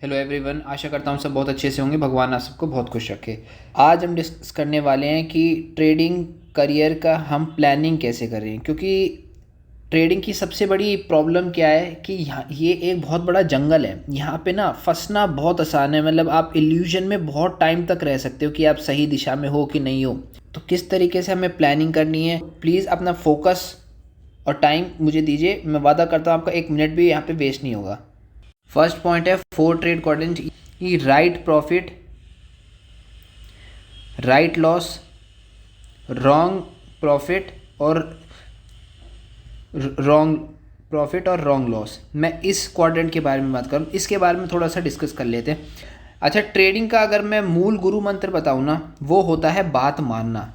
Hello everyone, आशा करता हूँ सब बहुत अच्छे से होंगे। भगवान आप सबको बहुत खुश रखे। आज हम डिस्कस करने वाले हैं कि ट्रेडिंग करियर का हम प्लानिंग कैसे करें, क्योंकि ट्रेडिंग की सबसे बड़ी प्रॉब्लम क्या है कि यहाँ ये एक बहुत बड़ा जंगल है। यहाँ पे ना फंसना बहुत आसान है। मतलब आप इल्यूजन में बहुत टाइम तक रह सकते हो कि आप सही दिशा में हो कि नहीं हो। तो किस तरीके से हमें प्लानिंग करनी है, प्लीज़ अपना फोकस और टाइम मुझे दीजिए। मैं वादा करता हूँ आपका 1 मिनट भी यहाँ पे वेस्ट नहीं होगा। फर्स्ट पॉइंट है 4 ट्रेड क्वाड्रेंट की right profit, right loss, wrong profit और रॉन्ग लॉस। मैं इस क्वाड्रेंट के बारे में बात करूँ, इसके बारे में थोड़ा सा डिस्कस कर लेते हैं। अच्छा, ट्रेडिंग का अगर मैं मूल गुरु मंत्र बताऊँ ना, वो होता है बात मानना।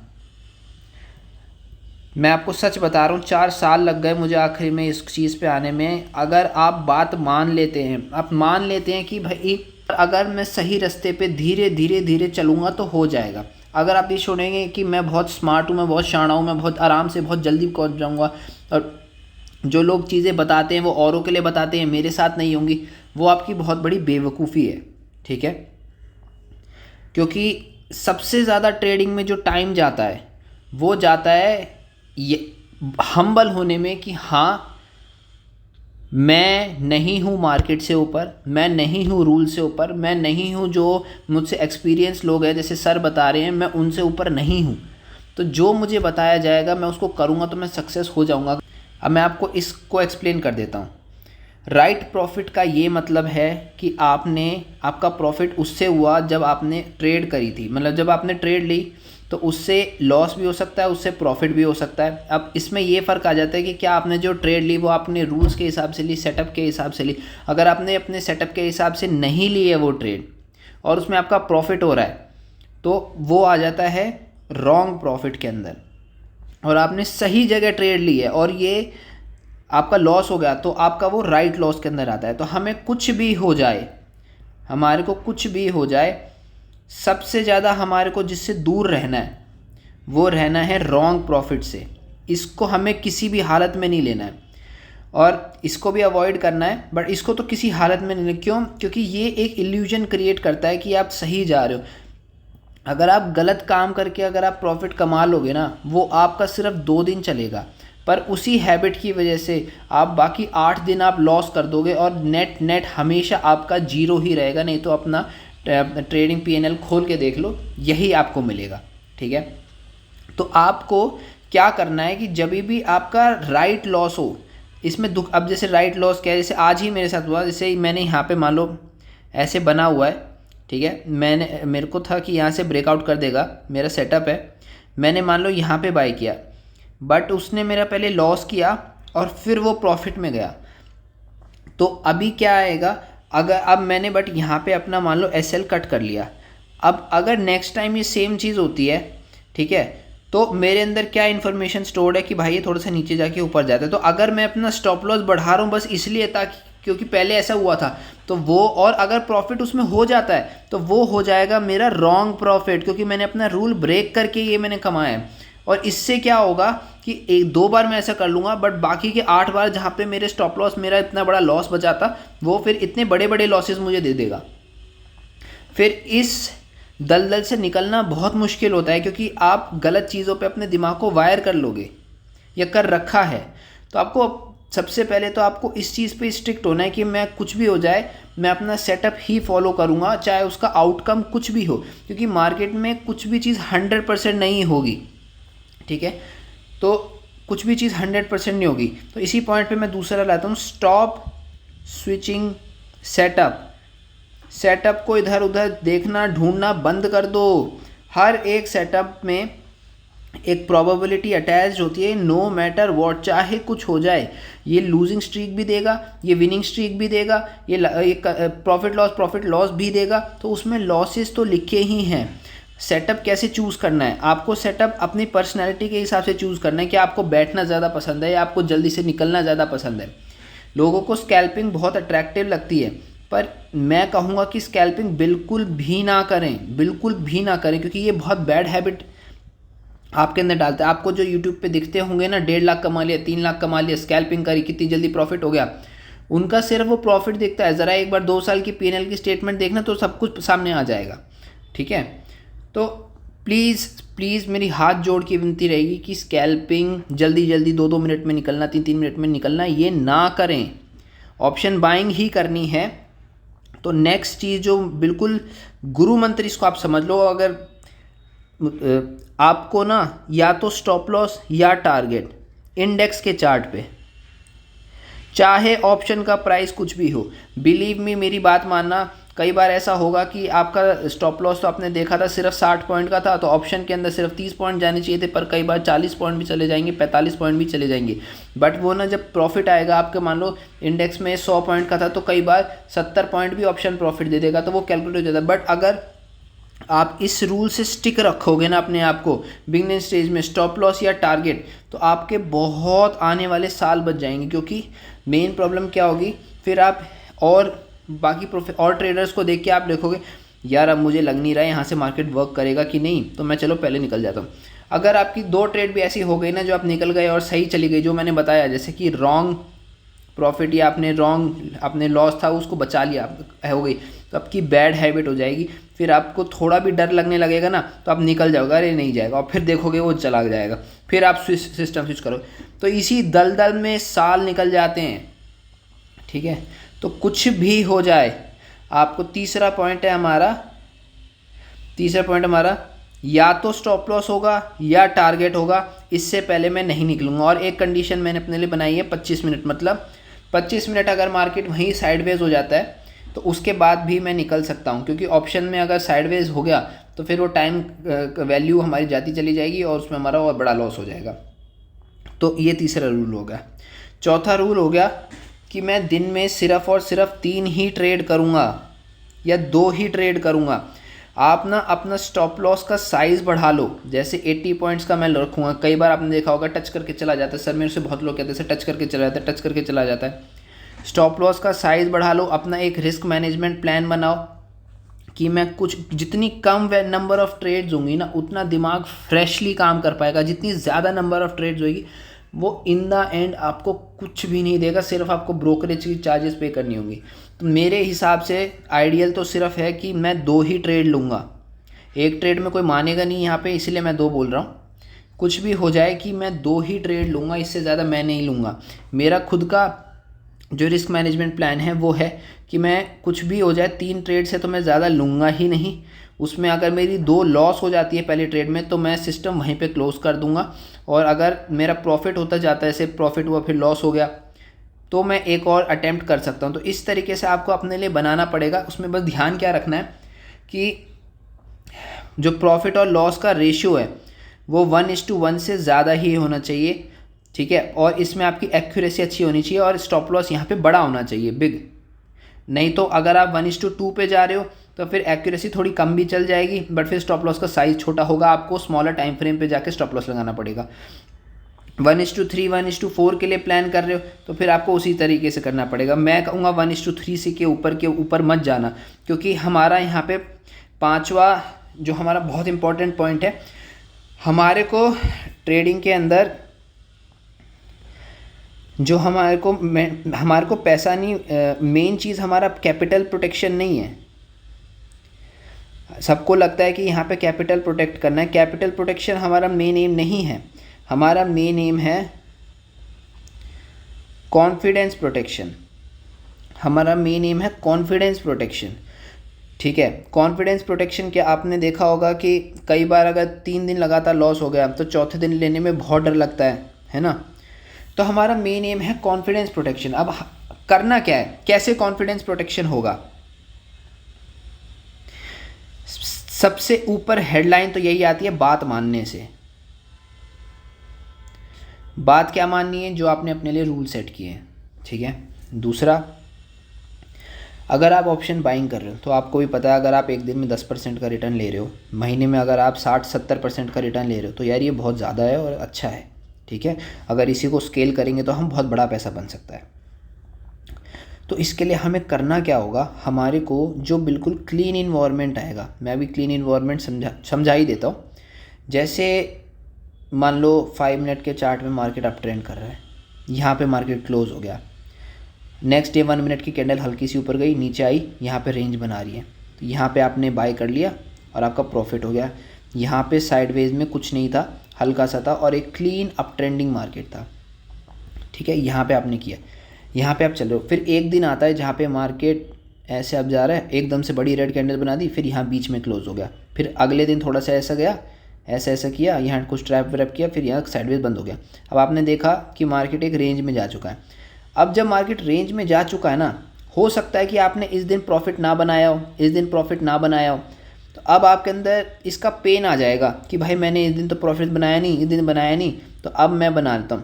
मैं आपको सच बता रहा हूँ, 4 साल लग गए मुझे आखिरी में इस चीज़ पे आने में। अगर आप बात मान लेते हैं, आप मान लेते हैं कि भाई अगर मैं सही रास्ते पे धीरे धीरे धीरे चलूँगा तो हो जाएगा। अगर आप ये छोड़ेंगे कि मैं बहुत स्मार्ट हूँ, मैं बहुत शाना हूँ, मैं बहुत आराम से बहुत जल्दी पहुँच जाऊँगा, और जो लोग चीज़ें बताते हैं वो औरों के लिए बताते हैं, मेरे साथ नहीं होंगी, वो आपकी बहुत बड़ी बेवकूफ़ी है। ठीक है, क्योंकि सबसे ज़्यादा ट्रेडिंग में जो टाइम जाता है वो जाता है ये हम्बल होने में कि हाँ, मैं नहीं हूँ मार्केट से ऊपर, मैं नहीं हूँ रूल से ऊपर, मैं नहीं हूँ जो मुझसे एक्सपीरियंस लोग हैं जैसे सर बता रहे हैं, मैं उनसे ऊपर नहीं हूँ। तो जो मुझे बताया जाएगा मैं उसको करूँगा तो मैं सक्सेस हो जाऊँगा। अब मैं आपको इसको एक्सप्लेन कर देता हूँ। राइट प्रॉफिट का ये मतलब है कि आपका प्रॉफिट उससे हुआ जब आपने ट्रेड करी थी, मतलब जब आपने ट्रेड ली तो उससे लॉस भी हो सकता है, उससे प्रॉफिट भी हो सकता है। अब इसमें ये फ़र्क आ जाता है कि क्या आपने जो ट्रेड ली वो आपने रूल्स के हिसाब से ली, सेटअप के हिसाब से ली। अगर आपने अपने सेटअप के हिसाब से नहीं ली है वो ट्रेड और उसमें आपका प्रॉफिट हो रहा है तो वो आ जाता है रॉन्ग प्रॉफिट के अंदर। और आपने सही जगह ट्रेड ली है और ये आपका लॉस हो गया तो आपका वो राइट लॉस के अंदर आता है। तो हमें कुछ भी हो जाए, हमारे को कुछ भी हो जाए, सबसे ज़्यादा हमारे को जिससे दूर रहना है वो रहना है रॉन्ग प्रॉफिट से। इसको हमें किसी भी हालत में नहीं लेना है और इसको भी अवॉइड करना है, बट इसको तो किसी हालत में नहीं लेना। क्यों? क्योंकि ये एक इल्यूजन क्रिएट करता है कि आप सही जा रहे हो। अगर आप गलत काम करके अगर आप प्रॉफिट कमा लोगे ना, वो आपका सिर्फ 2 दिन चलेगा, पर उसी हैबिट की वजह से आप बाकी 8 दिन आप लॉस कर दोगे और नेट नेट हमेशा आपका जीरो ही रहेगा। नहीं तो अपना ट्रेडिंग पीएनएल खोल के देख लो, यही आपको मिलेगा। ठीक है, तो आपको क्या करना है कि जब भी आपका राइट लॉस हो, इसमें दुख, अब जैसे राइट लॉस क्या है, जैसे आज ही मेरे साथ हुआ। जैसे मैंने यहाँ पे मान लो ऐसे बना हुआ है, ठीक है, मेरे को था कि यहाँ से ब्रेकआउट कर देगा, मेरा सेटअप है, मैंने मान लो यहाँ पे बाई किया, बट उसने मेरा पहले लॉस किया और फिर वो प्रॉफिट में गया। तो अभी क्या आएगा, अगर अब मैंने बट यहाँ पे अपना मान लो एसएल कट कर लिया, अब अगर नेक्स्ट टाइम ये सेम चीज़ होती है, ठीक है, तो मेरे अंदर क्या इन्फॉर्मेशन स्टोर्ड है कि भाई ये थोड़ा सा नीचे जाके ऊपर जाता है। तो अगर मैं अपना स्टॉप लॉस बढ़ा रहा हूँ बस इसलिए ताकि क्योंकि पहले ऐसा हुआ था, तो वो, और अगर प्रॉफिट उसमें हो जाता है तो वो हो जाएगा मेरा रॉन्ग प्रॉफिट, क्योंकि मैंने अपना रूल ब्रेक करके ये मैंने कमाया है। और इससे क्या होगा कि 1-2 बार मैं ऐसा कर लूँगा, बट बाकी के 8 बार जहाँ पे मेरे स्टॉप लॉस, मेरा इतना बड़ा लॉस बचा था, वो फिर इतने बड़े बड़े लॉसेस मुझे दे देगा। फिर इस दलदल से निकलना बहुत मुश्किल होता है, क्योंकि आप गलत चीज़ों पे अपने दिमाग को वायर कर लोगे या कर रखा है। तो आपको सबसे पहले तो आपको इस चीज़ पे स्ट्रिक्ट होना है कि मैं कुछ भी हो जाए मैं अपना सेटअप ही फॉलो करूँगा, चाहे उसका आउटकम कुछ भी हो, क्योंकि मार्केट में कुछ भी चीज़ 100% नहीं होगी। ठीक है, तो कुछ भी चीज़ 100% नहीं होगी। तो इसी पॉइंट पे मैं दूसरा लाता हूँ, स्टॉप स्विचिंग सेटअप। सेटअप को इधर उधर देखना ढूंढना बंद कर दो। हर एक सेटअप में एक प्रोबेबिलिटी अटैच होती है, नो मैटर व्हाट, चाहे कुछ हो जाए। ये लूजिंग स्ट्रीक भी देगा, ये विनिंग स्ट्रीक भी देगा, ये प्रॉफिट लॉस भी देगा। तो उसमें लॉसेस तो लिखे ही हैं। सेटअप कैसे चूज़ करना है, आपको सेटअप अपनी पर्सनैलिटी के हिसाब से चूज़ करना है कि आपको बैठना ज़्यादा पसंद है या आपको जल्दी से निकलना ज़्यादा पसंद है। लोगों को स्कैल्पिंग बहुत अट्रैक्टिव लगती है, पर मैं कहूँगा कि स्कैल्पिंग बिल्कुल भी ना करें, बिल्कुल भी ना करें, क्योंकि ये बहुत बैड हैबिट आपके अंदर डालता है। आपको जो यूट्यूब पे दिखते होंगे ना, 1.5 लाख कमा लिया, 3 लाख कमा लिया, स्कैल्पिंग करी, कितनी जल्दी प्रॉफिट हो गया, उनका सिर्फ वो प्रॉफिट दिखता है। ज़रा एक बार 2 साल की P&L की स्टेटमेंट देखना तो सब कुछ सामने आ जाएगा। ठीक है, तो प्लीज़ प्लीज़ मेरी हाथ जोड़ के विनती रहेगी कि स्कैल्पिंग जल्दी जल्दी 2-2 मिनट में निकलना, 3-3 मिनट में निकलना, ये ना करें। ऑप्शन बाइंग ही करनी है। तो नेक्स्ट चीज़ जो बिल्कुल गुरु मंत्र, इसको आप समझ लो। अगर आपको ना या तो स्टॉप लॉस या टारगेट इंडेक्स के चार्ट पे, चाहे ऑप्शन का प्राइस कुछ भी हो, बिलीव मी, मेरी बात मानना, कई बार ऐसा होगा कि आपका स्टॉप लॉस तो आपने देखा था सिर्फ 60 पॉइंट का था, तो ऑप्शन के अंदर सिर्फ 30 पॉइंट जाने चाहिए थे, पर कई बार 40 पॉइंट भी चले जाएंगे, 45 पॉइंट भी चले जाएंगे। बट वो ना जब प्रॉफिट आएगा आपके, मान लो इंडेक्स में 100 पॉइंट का था, तो कई बार 70 पॉइंट भी ऑप्शन प्रॉफिट दे देगा, तो वो कैलकुलेट हो जाता है। बट अगर आप इस रूल से स्टिक रखोगे ना अपने आप को बिगनिंग स्टेज में, स्टॉप लॉस या टारगेट, तो आपके बहुत आने वाले साल बच जाएंगे। क्योंकि मेन प्रॉब्लम क्या होगी, फिर आप और बाकी और ट्रेडर्स को देख के आप देखोगे यार अब मुझे लग नहीं रहा है यहाँ से मार्केट वर्क करेगा कि नहीं, तो मैं चलो पहले निकल जाता हूँ। अगर आपकी 2 ट्रेड भी ऐसी हो गई ना जो आप निकल गए और सही चली गई, जो मैंने बताया, जैसे कि रॉन्ग प्रॉफिट या आपने लॉस था उसको बचा लिया, हो गई, तो आपकी बैड हैबिट हो जाएगी। फिर आपको थोड़ा भी डर लगने लगेगा ना, तो आप निकल जाओगे, अरे नहीं जाएगा, और फिर देखोगे वो चला जाएगा, फिर आप सिस्टम स्विच करो। तो इसी दलदल में साल निकल जाते हैं। ठीक है, तो कुछ भी हो जाए, आपको तीसरा पॉइंट हमारा या तो स्टॉप लॉस होगा या टारगेट होगा, इससे पहले मैं नहीं निकलूंगा। और एक कंडीशन मैंने अपने लिए बनाई है 25 मिनट, मतलब 25 मिनट अगर मार्केट वहीं साइडवेज हो जाता है तो उसके बाद भी मैं निकल सकता हूं, क्योंकि ऑप्शन में अगर साइडवेज हो गया तो फिर वो टाइम वैल्यू हमारी जाती चली जाएगी और उसमें हमारा और बड़ा लॉस हो जाएगा। तो ये तीसरा रूल हो गया। चौथा रूल हो गया कि मैं दिन में सिर्फ और सिर्फ 3 ही ट्रेड करूँगा या 2 ही ट्रेड करूँगा। आप ना अपना स्टॉप लॉस का साइज़ बढ़ा लो। जैसे 80 पॉइंट्स का मैं रखूँगा, कई बार आपने देखा होगा टच करके चला जाता है। सर मेरे से बहुत लोग कहते हैं सर टच करके चला जाता है। स्टॉप लॉस का साइज़ बढ़ा लो, अपना एक रिस्क मैनेजमेंट प्लान बनाओ कि मैं जितनी कम नंबर ऑफ ट्रेड्स होंगी ना, उतना दिमाग फ्रेशली काम कर पाएगा। जितनी ज़्यादा नंबर ऑफ ट्रेड्स होगी वो इन द एंड आपको कुछ भी नहीं देगा, सिर्फ आपको ब्रोकरेज की चार्जेस पे करनी होंगी। तो मेरे हिसाब से आइडियल तो सिर्फ है कि मैं 2 ही ट्रेड लूँगा। एक ट्रेड में कोई मानेगा नहीं यहाँ पे, इसलिए मैं 2 बोल रहा हूँ। कुछ भी हो जाए कि मैं 2 ही ट्रेड लूँगा, इससे ज़्यादा मैं नहीं लूँगा। मेरा खुद का जो रिस्क मैनेजमेंट प्लान है वो है कि मैं कुछ भी हो जाए 3 ट्रेड से तो मैं ज़्यादा लूँगा ही नहीं। उसमें अगर मेरी 2 लॉस हो जाती है पहले ट्रेड में तो मैं सिस्टम वहीं पे क्लोज़ कर दूंगा, और अगर मेरा प्रॉफिट होता जाता है, सिर्फ प्रॉफिट हुआ फिर लॉस हो गया, तो मैं एक और अटेम्प्ट कर सकता हूं। तो इस तरीके से आपको अपने लिए बनाना पड़ेगा। उसमें बस ध्यान क्या रखना है कि जो प्रॉफिट और लॉस का रेशियो है वो 1:1 से ज़्यादा ही होना चाहिए। ठीक है, और इसमें आपकी एक्यूरेसी अच्छी होनी चाहिए और स्टॉप लॉस यहाँ पे बड़ा होना चाहिए, बिग। नहीं तो अगर आप 1:2 पे जा रहे हो तो फिर एक्यूरेसी थोड़ी कम भी चल जाएगी, बट फिर स्टॉप लॉस का साइज़ छोटा होगा, आपको स्मॉलर टाइम फ्रेम पे जाके स्टॉप लॉस लगाना पड़ेगा। 1:3 1:4 के लिए प्लान कर रहे हो तो फिर आपको उसी तरीके से करना पड़ेगा। मैं कहूँगा 1:3 से के ऊपर मत जाना, क्योंकि हमारा यहाँ पे 5वां जो हमारा बहुत इंपॉर्टेंट पॉइंट है, हमारे को ट्रेडिंग के अंदर जो हमारे को पैसा नहीं, मेन चीज़ हमारा कैपिटल प्रोटेक्शन नहीं है। सबको लगता है कि यहाँ पे कैपिटल प्रोटेक्ट करना है, कैपिटल प्रोटेक्शन हमारा मेन एम नहीं है। हमारा मेन एम है कॉन्फिडेंस प्रोटेक्शन। हमारा मेन एम है कॉन्फिडेंस प्रोटेक्शन। ठीक है, कॉन्फिडेंस प्रोटेक्शन क्या, आपने देखा होगा कि कई बार अगर 3 दिन लगातार लॉस हो गया तो चौथे दिन लेने में बहुत डर लगता है ना। तो हमारा मेन एम है कॉन्फिडेंस प्रोटेक्शन। अब करना क्या है, कैसे कॉन्फिडेंस प्रोटेक्शन होगा? सबसे ऊपर हेडलाइन तो यही आती है, बात मानने से। बात क्या माननी है? जो आपने अपने लिए रूल सेट किए हैं। ठीक है, दूसरा, अगर आप ऑप्शन बाइंग कर रहे हो तो आपको भी पता है अगर आप एक दिन में 10% का रिटर्न ले रहे हो, महीने में अगर आप 60-70% का रिटर्न ले रहे हो तो यार ये बहुत ज़्यादा है और अच्छा है। ठीक है, अगर इसी को स्केल करेंगे तो हम बहुत बड़ा पैसा बन सकता है। तो इसके लिए हमें करना क्या होगा, हमारे को जो बिल्कुल क्लीन इन्वायरमेंट आएगा, मैं अभी क्लीन इन्वायरमेंट समझा ही देता हूँ। जैसे मान लो 5 मिनट के चार्ट में मार्केट अप ट्रेंड कर रहा है, यहाँ पे मार्केट क्लोज हो गया, नेक्स्ट डे 1 मिनट की कैंडल हल्की सी ऊपर गई, नीचे आई, यहाँ पे रेंज बना रही है, तो यहाँ पे आपने बाय कर लिया और आपका प्रॉफिट हो गया। यहाँ पे साइडवेज में कुछ नहीं था, हल्का सा था और एक क्लीन अप ट्रेंडिंग मार्केट था, ठीक है। यहाँ पे आपने किया, यहाँ पे आप चल रहे हो। फिर एक दिन आता है जहाँ पे मार्केट ऐसे अब जा रहा है, एकदम से बड़ी रेड कैंडल बना दी, फिर यहाँ बीच में क्लोज हो गया। फिर अगले दिन थोड़ा सा ऐसा गया, ऐसा किया, यहाँ कुछ ट्रैप व्रैप किया, फिर यहाँ साइडवेज बंद हो गया। अब आपने देखा कि मार्केट एक रेंज में जा चुका है। अब जब मार्केट रेंज में जा चुका है ना, हो सकता है कि आपने इस दिन प्रॉफिट ना बनाया हो, इस दिन प्रॉफिट ना बनाया हो, तो अब आपके अंदर इसका पेन आ जाएगा कि भाई मैंने इस दिन तो प्रॉफिट बनाया नहीं, इस दिन बनाया नहीं, तो अब मैं बना लेता हूँ।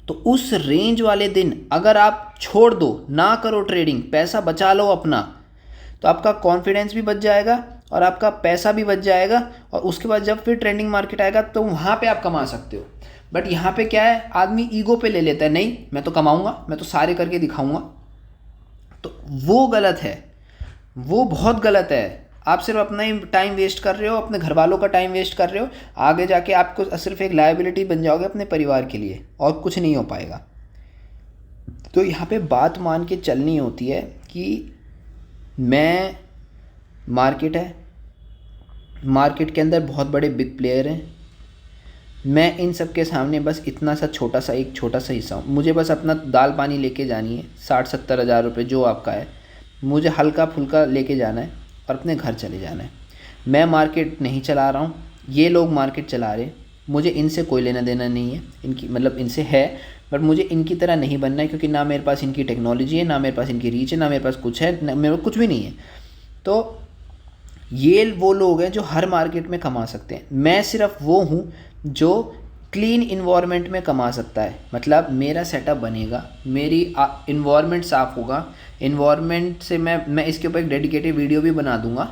तो उस रेंज वाले दिन अगर आप छोड़ दो, ना करो ट्रेडिंग, पैसा बचा लो अपना, तो आपका कॉन्फिडेंस भी बच जाएगा और आपका पैसा भी बच जाएगा, और उसके बाद जब फिर ट्रेंडिंग मार्केट आएगा तो वहाँ पे आप कमा सकते हो। बट यहाँ पे क्या है, आदमी ईगो पे ले लेता है, नहीं मैं तो कमाऊँगा, मैं तो सारे करके दिखाऊँगा, तो वो गलत है, वो बहुत गलत है। आप सिर्फ अपना ही टाइम वेस्ट कर रहे हो, अपने घर वालों का टाइम वेस्ट कर रहे हो, आगे जाके आपको सिर्फ एक लायबिलिटी बन जाओगे अपने परिवार के लिए, और कुछ नहीं हो पाएगा। तो यहाँ पे बात मान के चलनी होती है कि मैं मार्केट है, मार्केट के अंदर बहुत बड़े बिग प्लेयर हैं, मैं इन सब के सामने बस इतना सा छोटा सा एक छोटा सा हिस्सा हूँ। मुझे बस अपना दाल पानी लेके जानी है, 60-70 हज़ार रुपये जो आपका है, मुझे हल्का फुल्का लेके जाना है और अपने घर चले जाना है। मैं मार्केट नहीं चला रहा हूँ, ये लोग मार्केट चला रहे हैं, मुझे इनसे कोई लेना देना नहीं है, इनकी मतलब इनसे है, बट मुझे इनकी तरह नहीं बनना है, क्योंकि ना मेरे पास इनकी टेक्नोलॉजी है, ना मेरे पास इनकी रीच है, ना मेरे पास कुछ है, ना मेरे पास कुछ भी नहीं है। तो ये वो लोग हैं जो हर मार्केट में कमा सकते हैं, मैं सिर्फ वो हूँ जो क्लीन इन्वायरमेंट में कमा सकता है। मतलब मेरा सेटअप बनेगा, मेरी इन्वायरमेंट साफ़ होगा, इन्वायरमेंट से मैं इसके ऊपर एक डेडिकेटेड वीडियो भी बना दूंगा।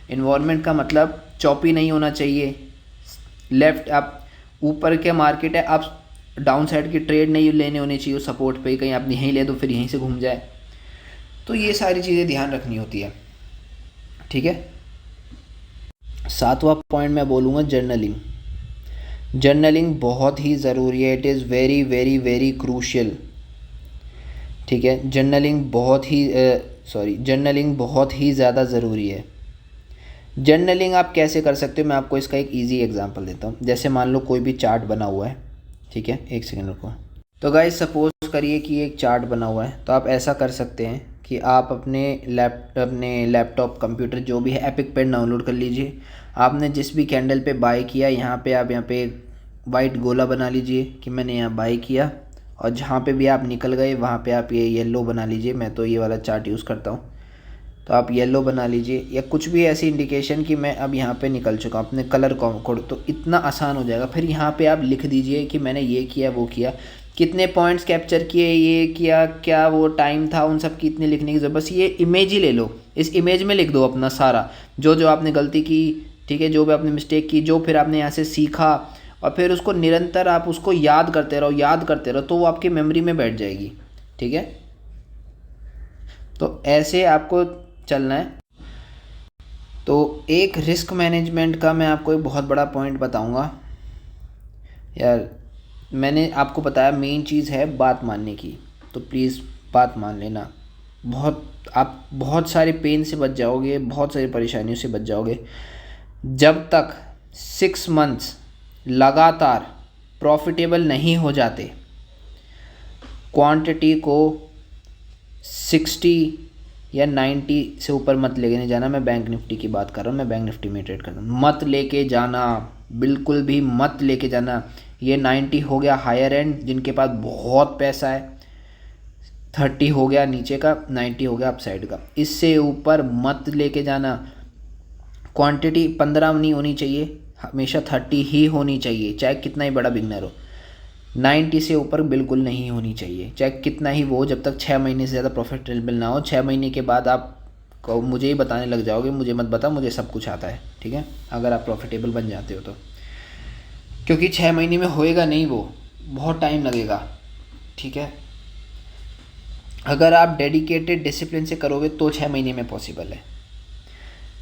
इन्वायरमेंट का मतलब चॉपी नहीं होना चाहिए, लेफ़्ट आप ऊपर के मार्केट है, आप डाउन साइड की ट्रेड नहीं लेने होनी चाहिए सपोर्ट पे, कहीं आप यहीं ले दो फिर यहीं से घूम जाए। तो ये सारी चीज़ें ध्यान रखनी होती है, ठीक है। 7वां पॉइंट मैं बोलूँगा जर्नलिंग। जर्नलिंग बहुत ही ज़रूरी है, it is very very very crucial, ठीक है। जर्नलिंग बहुत ही ज़्यादा ज़रूरी है। जर्नलिंग आप कैसे कर सकते हो, मैं आपको इसका एक इजी एग्जांपल देता हूँ। जैसे मान लो कोई भी चार्ट बना हुआ है, ठीक है, एक सेकंड रुको। तो गाइस सपोज करिए कि एक चार्ट बना हुआ है, तो आप ऐसा कर सकते हैं कि आप अपने लैपटॉप कंप्यूटर जो भी है, एपिक पेन डाउनलोड कर लीजिए। आपने जिस भी कैंडल पे बाय किया, यहाँ पे आप यहाँ पे वाइट गोला बना लीजिए कि मैंने यहाँ बाय किया, और जहाँ पे भी आप निकल गए वहाँ पे आप ये येलो बना लीजिए। मैं तो ये वाला चार्ट यूज़ करता हूँ, तो आप येलो बना लीजिए, या कुछ भी ऐसी इंडिकेशन कि मैं अब यहाँ पे निकल चुका हूँ, अपने कलर कोड, तो इतना आसान हो जाएगा। फिर यहाँ पे आप लिख दीजिए कि मैंने ये किया वो किया, कितने पॉइंट्स कैप्चर किए, ये किया, क्या वो टाइम था, उन सब की इतने लिखने की जरूरत, बस ये इमेज ही ले लो, इस इमेज में लिख दो अपना सारा जो जो आपने गलती की, ठीक है, जो भी आपने मिस्टेक की, जो फिर आपने यहाँ से सीखा, और फिर उसको निरंतर आप उसको याद करते रहो, तो वो आपकी मेमोरी में बैठ जाएगी, ठीक है। तो ऐसे आपको चलना है। तो एक रिस्क मैनेजमेंट का मैं आपको एक बहुत बड़ा पॉइंट बताऊंगा यार। मैंने आपको बताया मेन चीज़ है बात मानने की, तो प्लीज़ बात मान लेना। आप बहुत सारे पेन से बच जाओगे, बहुत सारी परेशानियों से बच जाओगे जब तक 6 मंथ्स लगातार प्रॉफिटेबल नहीं हो जाते। क्वांटिटी को 60 या 90 से ऊपर मत लेके जाना। मैं बैंक निफ्टी की बात कर रहा हूँ, मैं बैंक निफ्टी में ट्रेड करता हूँ, मत लेके जाना, बिल्कुल भी मत लेके जाना। ये 90 हो गया हायर एंड, जिनके पास बहुत पैसा है, 30 हो गया नीचे का, 90 हो गया अपसाइड का, इससे ऊपर मत लेके जाना। क्वांटिटी 15 नहीं होनी चाहिए, हमेशा 30 ही होनी चाहिए, चाहे कितना ही बड़ा बिगनर हो। 90 से ऊपर बिल्कुल नहीं होनी चाहिए, चाहे कितना ही वो हो, जब तक 6 महीने से ज़्यादा प्रॉफिटेबल ना हो। 6 महीने के बाद आप मुझे ही बताने लग जाओगे, मुझे मत बता, मुझे सब कुछ आता है, ठीक है, अगर आप प्रॉफिटेबल बन जाते हो तो। क्योंकि 6 महीने में होएगा नहीं, वो बहुत टाइम लगेगा, ठीक है। अगर आप डेडिकेटेड डिसिप्लिन से करोगे तो 6 महीने में पॉसिबल है।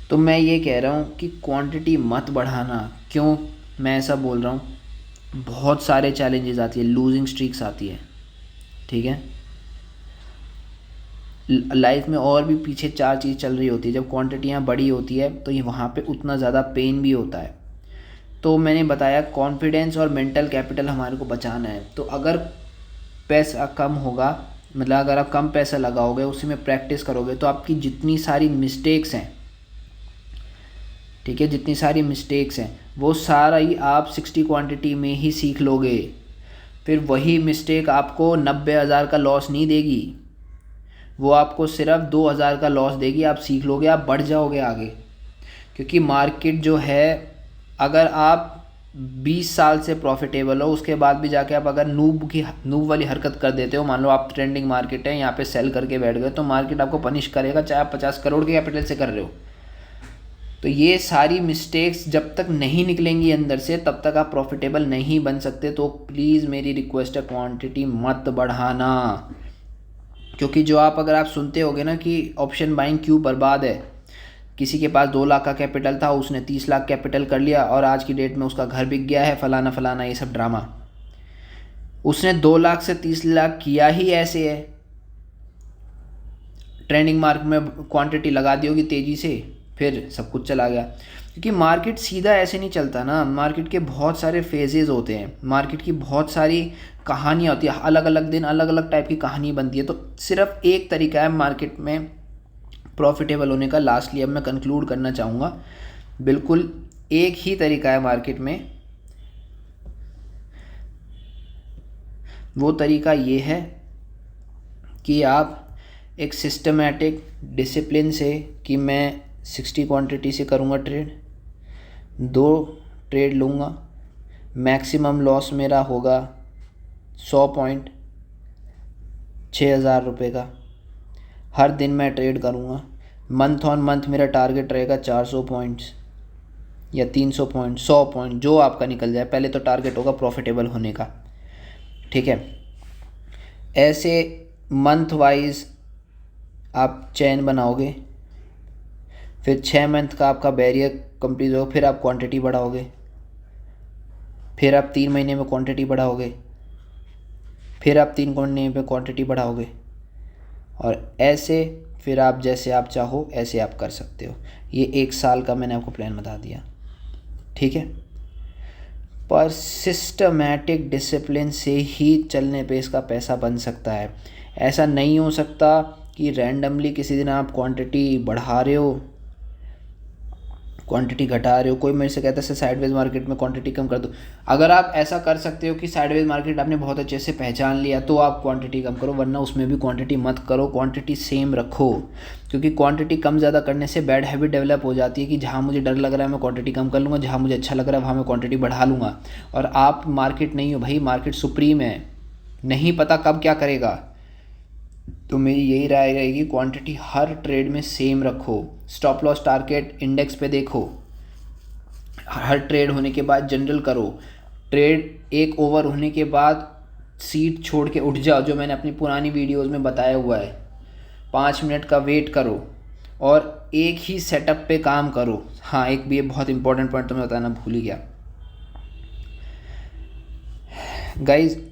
तो मैं ये कह रहा हूँ कि क्वांटिटी मत बढ़ाना। क्यों मैं ऐसा बोल रहा हूँ, बहुत सारे चैलेंजेस आती है, लूजिंग स्ट्रीक्स आती है, ठीक है। लाइफ में और भी पीछे 4 चीज़ चल रही होती है। जब क्वांटिटियाँ बड़ी होती है तो ये वहाँ पे उतना ज़्यादा पेन भी होता है। तो मैंने बताया कॉन्फिडेंस और मेंटल कैपिटल हमारे को बचाना है। तो अगर पैसा कम होगा, मतलब अगर आप कम पैसा लगाओगे, उसी में प्रैक्टिस करोगे, तो आपकी जितनी सारी मिस्टेक्स हैं, ठीक है, जितनी सारी मिस्टेक्स हैं वो सारा ही आप 60 क्वांटिटी में ही सीख लोगे। फिर वही मिस्टेक आपको 90,000 का लॉस नहीं देगी, वो आपको सिर्फ 2,000 का लॉस देगी। आप सीख लोगे, आप बढ़ जाओगे आगे। क्योंकि मार्केट जो है, अगर आप 20 साल से प्रॉफिटेबल हो, उसके बाद भी जाके आप अगर नूब वाली हरकत कर देते हो, मान लो आप ट्रेंडिंग मार्केट है यहाँ पे सेल करके बैठ गए, तो मार्केट आपको पनिश करेगा, चाहे आप 50 करोड़ के कैपिटल से कर रहे हो। तो ये सारी मिस्टेक्स जब तक नहीं निकलेंगी अंदर से, तब तक आप प्रॉफिटेबल नहीं बन सकते। तो प्लीज़ मेरी रिक्वेस्ट है, क्वांटिटी मत बढ़ाना। क्योंकि जो आप अगर आप सुनते होगे ना कि ऑप्शन बाइंग क्यों बर्बाद है, किसी के पास 2 लाख का कैपिटल था, उसने 30 लाख कैपिटल कर लिया और आज की डेट में उसका घर बिक गया है, फलाना फलाना, ये सब ड्रामा। उसने 2 लाख से 30 लाख किया ही ऐसे है, ट्रेंडिंग मार्केट में क्वांटिटी लगा दी होगी तेज़ी से, फिर सब कुछ चला गया। क्योंकि मार्केट सीधा ऐसे नहीं चलता ना, मार्केट के बहुत सारे फेजेस होते हैं, मार्केट की बहुत सारी कहानियाँ होती है, अलग अलग दिन अलग अलग टाइप की कहानी बनती है। तो सिर्फ एक तरीका है मार्केट में प्रॉफिटेबल होने का। लास्टली अब मैं कंक्लूड करना चाहूँगा, बिल्कुल एक ही तरीका है मार्केट में। वो तरीका ये है कि आप एक सिस्टमैटिक डिसिप्लिन से, कि मैं 60 क्वांटिटी से करूँगा ट्रेड, 2 ट्रेड लूँगा, मैक्सिमम लॉस मेरा होगा 100 पॉइंट, 6,000 रुपये का। हर दिन मैं ट्रेड करूँगा, मंथ ऑन मंथ मेरा टारगेट रहेगा 400 पॉइंट्स या 300 पॉइंट, 100 पॉइंट, जो आपका निकल जाए। पहले तो टारगेट होगा प्रॉफिटेबल होने का, ठीक है। ऐसे मंथ वाइज आप चैन बनाओगे, फिर 6 मंथ का आपका बैरियर कंप्लीट होगा, फिर आप क्वांटिटी बढ़ाओगे, फिर आप 3 महीने में क्वांटिटी बढ़ाओगे, फिर आप 3 महीने में क्वांटिटी बढ़ाओगे, और ऐसे फिर आप जैसे आप चाहो ऐसे आप कर सकते हो। ये 1 साल का मैंने आपको प्लान बता दिया, ठीक है। पर सिस्टमैटिक डिसिप्लिन से ही चलने पे इसका पैसा बन सकता है। ऐसा नहीं हो सकता कि रैंडमली किसी दिन आप क्वांटिटी बढ़ा रहे हो, क्वांटिटी घटा रहे हो। कोई मेरे से कहता है साइडवेज मार्केट में क्वांटिटी कम कर दो। अगर आप ऐसा कर सकते हो कि साइडवेज मार्केट आपने बहुत अच्छे से पहचान लिया, तो आप क्वांटिटी कम करो, वरना उसमें भी क्वांटिटी मत करो, क्वांटिटी सेम रखो। क्योंकि क्वांटिटी कम ज़्यादा करने से बैड हैबिट डेवलप हो जाती है कि जहाँ मुझे डर लग रहा है मैं क्वांटिटी कम कर लूँगा, जहाँ मुझे अच्छा लग रहा है वहाँ मैं क्वांटिटी बढ़ा लूँगा। और आप मार्केट नहीं हो भाई, मार्केट सुप्रीम है, नहीं पता कब क्या करेगा। तो मेरी यही राय रहेगी, क्वांटिटी हर ट्रेड में सेम रखो, स्टॉप लॉस टारगेट इंडेक्स पे देखो, हर ट्रेड होने के बाद जनरल करो, ट्रेड 1 ओवर होने के बाद सीट छोड़ के उठ जाओ, जो मैंने अपनी पुरानी वीडियोस में बताया हुआ है। 5 मिनट का वेट करो और एक ही सेटअप पे काम करो। हाँ, एक भी ये बहुत इंपॉर्टेंट पॉइंट तो मैं बताना भूल ही गया गाइज।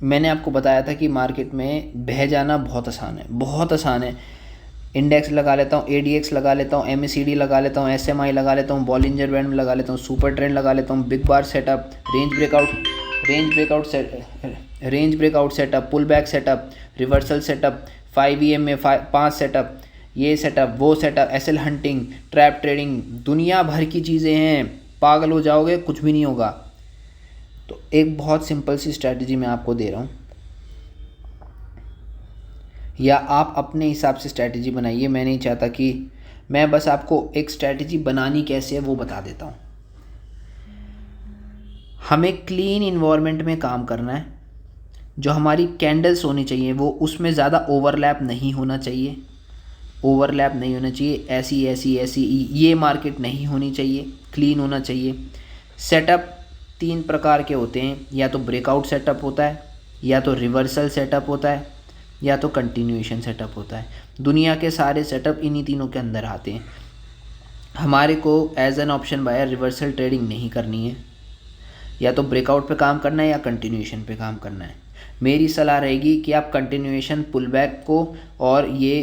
मैंने आपको बताया था कि मार्केट में बह जाना बहुत आसान है, बहुत आसान है। इंडेक्स लगा लेता हूँ, ADX लगा लेता हूँ, MACD लगा लेता हूँ, SMI लगा लेता हूँ, बॉलिंजर बैंड में लगा लेता हूँ, सुपर ट्रेंड लगा लेता हूँ, big bar setup, range breakout setup, pull back setup, reversal setup, 5 EM में 5 सेटअप, ये सेटअप, वो setup, SL hunting, trap trading, दुनिया भर की चीज़ें हैं। पागल हो जाओगे, कुछ भी नहीं होगा। तो एक बहुत सिंपल सी स्ट्रैटेजी मैं आपको दे रहा हूँ, या आप अपने हिसाब से स्ट्रैटेजी बनाइए। मैं नहीं चाहता कि, मैं बस आपको एक स्ट्रैटेजी बनानी कैसे है वो बता देता हूँ। हमें क्लीन इन्वायरमेंट में काम करना है। जो हमारी कैंडल्स होनी चाहिए वो उसमें ज़्यादा ओवरलैप नहीं होना चाहिए, ओवरलैप नहीं होना चाहिए, ऐसी ऐसी ऐसी ये मार्केट नहीं होनी चाहिए, क्लीन होना चाहिए। सेटअप 3 प्रकार के होते हैं, या तो ब्रेकआउट सेटअप होता है, या तो रिवर्सल सेटअप होता है, या तो कंटिन्यूएशन सेटअप होता है। दुनिया के सारे सेटअप इन्हीं तीनों के अंदर आते हैं। हमारे को as an option buyer reversal trading नहीं करनी है, या तो ब्रेकआउट पे काम करना है या कंटिन्यूएशन पे काम करना है। मेरी सलाह रहेगी कि आप कंटिन्यूएशन पुल बैक को और ये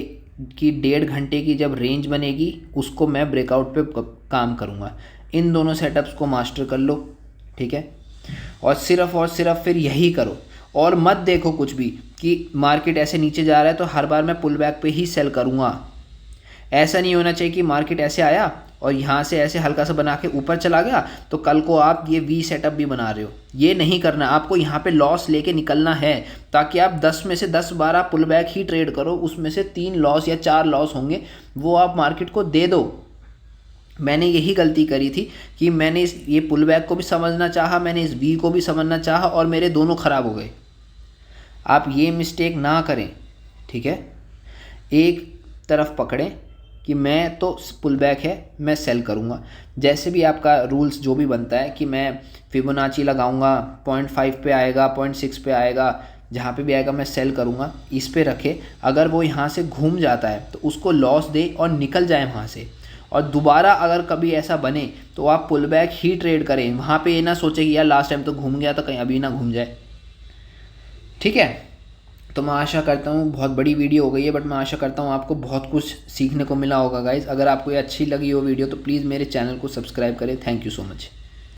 कि 1.5 घंटे की जब रेंज बनेगी उसको मैं ब्रेकआउट पे काम करूँगा। इन दोनों सेटअप्स को मास्टर कर लो, ठीक है। और सिर्फ फिर यही करो, और मत देखो कुछ भी कि मार्केट ऐसे नीचे जा रहा है तो हर बार मैं पुल बैक पे ही सेल करूँगा। ऐसा नहीं होना चाहिए कि मार्केट ऐसे आया और यहाँ से ऐसे हल्का सा बना के ऊपर चला गया तो कल को आप ये वी सेटअप भी बना रहे हो। ये नहीं करना, आपको यहाँ पे लॉस लेके निकलना है ताकि आप 10 में से 10-12 पुल बैक ही ट्रेड करो, उसमें से 3 लॉस या 4 लॉस होंगे, वो आप मार्केट को दे दो। मैंने यही गलती करी थी कि मैंने ये पुल बैक को भी समझना चाहा, मैंने इस वी को भी समझना चाहा और मेरे दोनों ख़राब हो गए। आप ये मिस्टेक ना करें, ठीक है। एक तरफ पकड़ें कि मैं तो पुल बैक है मैं सेल करूँगा, जैसे भी आपका रूल्स जो भी बनता है कि मैं फिबोनाची लगाऊँगा, 0.5 पे आएगा, 0.6 पे आएगा, जहाँ पे भी आएगा मैं सेल करूँगा, इस पे रखे। अगर वो यहाँ से घूम जाता है तो उसको लॉस दे और निकल जाए वहाँ से, और दोबारा अगर कभी ऐसा बने तो आप पुल बैक ही ट्रेड करें। वहाँ पे ये ना सोचे कि यार लास्ट टाइम तो घूम गया तो कहीं अभी ना घूम जाए, ठीक है। तो मैं आशा करता हूँ, बहुत बड़ी वीडियो हो गई है बट मैं आशा करता हूँ आपको बहुत कुछ सीखने को मिला होगा गाइज़। अगर आपको ये अच्छी लगी हो वीडियो तो प्लीज़ मेरे चैनल को सब्सक्राइब करें। Thank you so much.